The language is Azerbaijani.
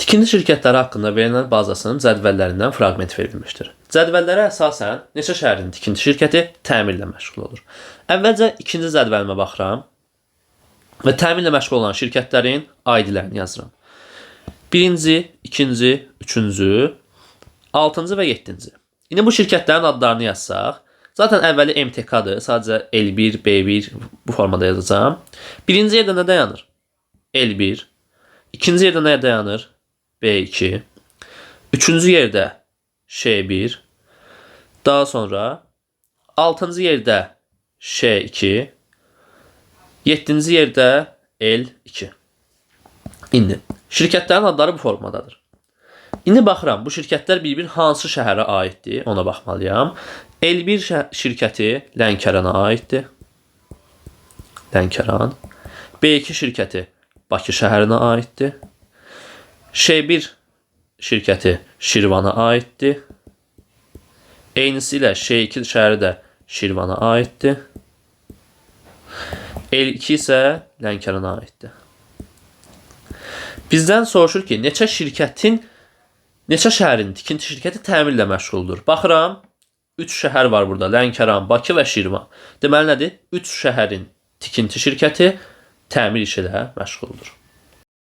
Tikinti şirkətləri haqqında verilən bazasının cədvəllərindən fraqment verilmişdir. Cədvəllərə əsasən neçə şəhərin tikinti şirkəti təmirlə məşğul olur? Əvvəlcə ikinci cədvəlimə baxıram və təmirlə məşğul olan şirkətlərin ID-lərini yazıram. Birinci, ikinci, üçüncü, altıncı və yeddinci. İndi bu şirkətlərin adlarını yazsaq, zaten əvvəli MTK-dır, sadəcə L1, B1 bu formada yazacağım. Birinci yerdə nə dayanır? L1. İkinci yerdə nə dayanır? B2. Üçüncü yerdə Ş1. Daha sonra altıncı yerdə Ş2. Yeddinci yerdə L2. İndi şirkətlərin adları bu formadadır. İndi baxıram, bu şirkətlər bir-bir hansı şəhərə aiddir, ona baxmalıyam. L1 şirkəti Lənkərana aiddir. Lənkəran. B2 şirkəti Bakı şəhərinə aiddir. Ş1 şirkəti Şirvana aiddir. Eynisi ilə Ş2 şəhəri də Şirvana aiddir. L2 isə Lənkərana aiddir. Bizdən soruşur ki, neçə şəhərin tikinti şirkəti təmirlə məşğuldur? Baxıram, 3 şəhər var burada. Lənkəran, Bakı və Şirvan. Deməli nədir? 3 şəhərin tikinti şirkəti təmir işi ilə məşğuldur.